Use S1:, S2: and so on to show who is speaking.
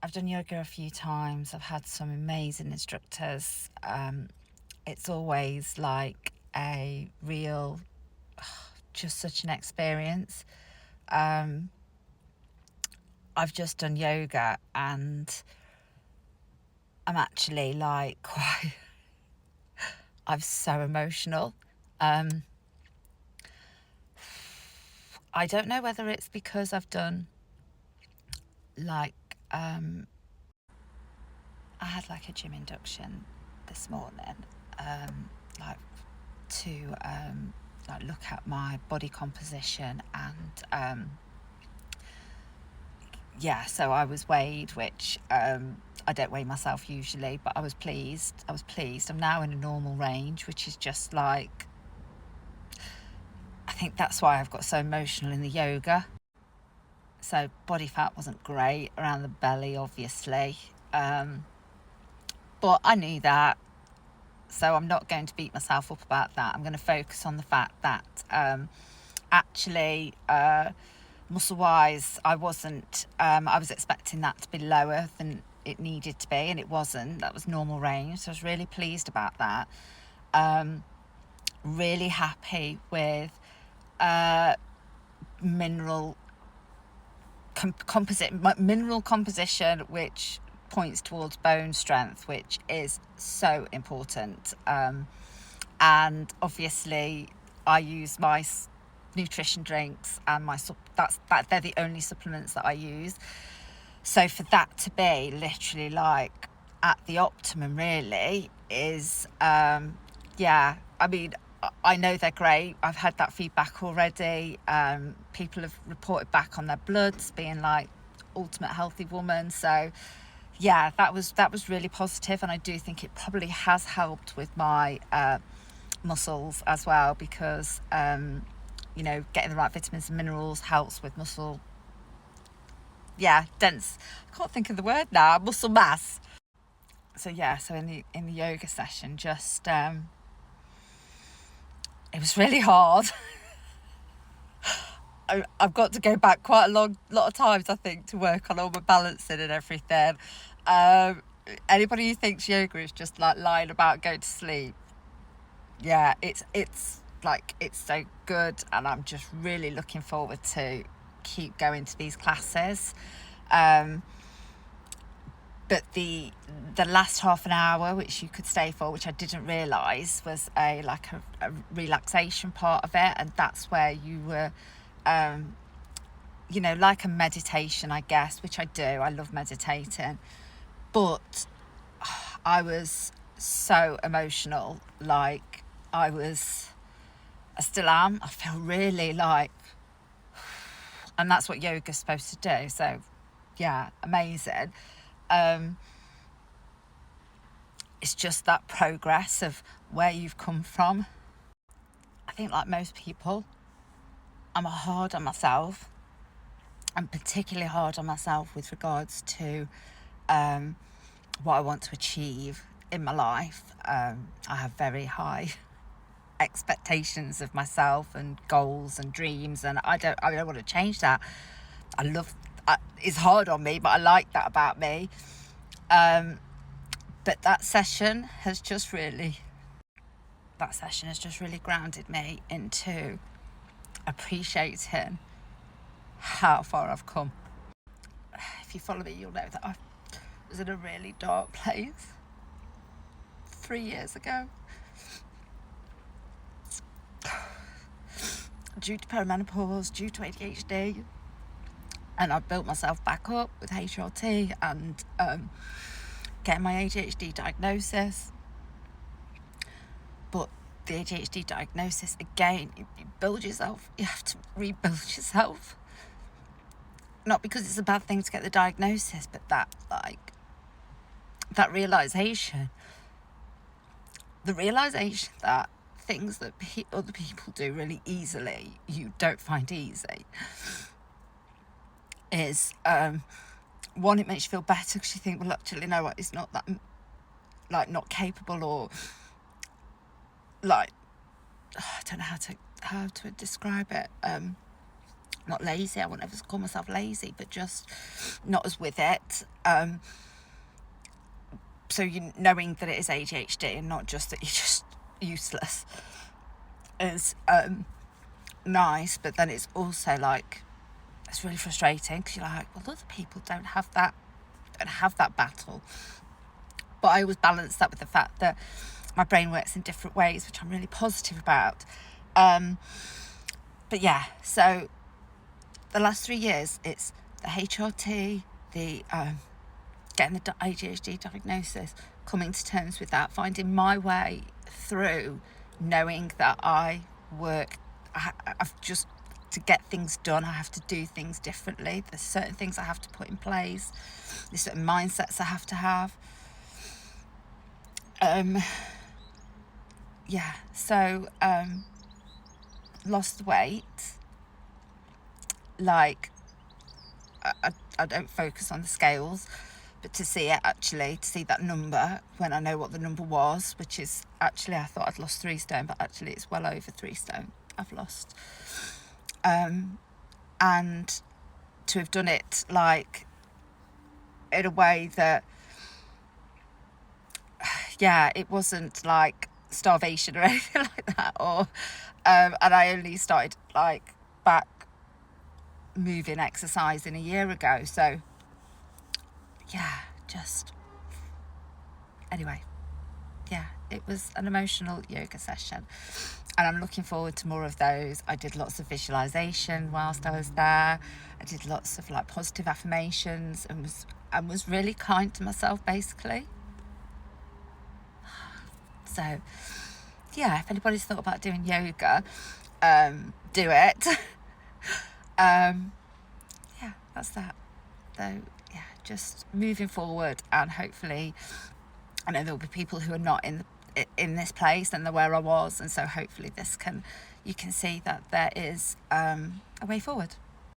S1: I've done yoga a few times. I've had some amazing instructors. It's always like a real, just such an experience. I've just done yoga and I'm actually like quite, I'm so emotional. I don't know whether it's because I've done like, I had like a gym induction this morning, like to like look at my body composition and yeah, so I was weighed, which I don't weigh myself usually, but I was pleased. I'm now in a normal range, which is just like, I think that's why I've got so emotional in the yoga. So body fat wasn't great around the belly, obviously, but I knew that, so I'm not going to beat myself up about that. I'm going to focus on the fact that actually muscle wise I wasn't, I was expecting that to be lower than it needed to be, and it wasn't. That was normal range, so I was really pleased about that. Really happy with mineral composition, which points towards bone strength, which is so important. And obviously I use my nutrition drinks and they're the only supplements that I use. So for that to be literally like at the optimum really is yeah, I mean, I know they're great. I've had that feedback already. People have reported back on their bloods being like ultimate healthy woman. So yeah, that was really positive, and I do think it probably has helped with my muscles as well, because getting the right vitamins and minerals helps with muscle, dense, I can't think of the word now, muscle mass. So yeah, so in the yoga session, just it was really hard. I've got to go back quite a lot of times, I think, to work on all my balancing and everything. Anybody who thinks yoga is just like lying about going to sleep, yeah, it's like, it's so good, and I'm just really looking forward to keep going to these classes. But the last half an hour, which you could stay for, which I didn't realise was a relaxation part of it, and that's where you were like a meditation, I guess, which I do. I love meditating, but I was so emotional. Like, I still am. I feel really like, and that's what yoga's supposed to do. So yeah, amazing. It's just that progress of where you've come from. I think, like most people, I'm hard on myself. I'm particularly hard on myself with regards to what I want to achieve in my life. I have very high expectations of myself and goals and dreams, and I don't want to change that. It's hard on me, but I like that about me. But that session has just really grounded me into appreciating how far I've come. If you follow me, you'll know that I was in a really dark place 3 years ago due to perimenopause, due to ADHD, and I built myself back up with HRT and getting my ADHD diagnosis. But the ADHD diagnosis, again, you build yourself, you have to rebuild yourself. Not because it's a bad thing to get the diagnosis, but that realisation that things that other people do really easily, you don't find easy, is one, it makes you feel better because you think, well, actually, no, it's not that, like, not capable, or like, I don't know how to describe it. not lazy, I won't ever call myself lazy, but just not as with it. So you knowing that it is ADHD and not just that you're just useless is nice, but then it's also like, it's really frustrating because you're like, well, other people don't have that battle. But I always balance that with the fact that my brain works in different ways, which I'm really positive about. But yeah, so the last 3 years, it's the HRT, the getting the ADHD diagnosis, coming to terms with that, finding my way through, knowing that I've just, to get things done, I have to do things differently. There's certain things I have to put in place. There's certain mindsets I have to have. So lost weight. Like, I don't focus on the scales, but to see it actually, to see that number when I know what the number was, which is actually, I thought I'd lost 3 stone, but actually it's well over 3 stone I've lost. And to have done it like in a way that, it wasn't like starvation or anything like that, or and I only started like back moving, exercising a year ago. So it was an emotional yoga session, and I'm looking forward to more of those. I did lots of visualization whilst I was there. I did lots of like positive affirmations and was really kind to myself, basically. So if anybody's thought about doing yoga, do it. That's that. So just moving forward, and hopefully, I know there'll be people who are not in this place and where I was, and so hopefully you can see that there is a way forward.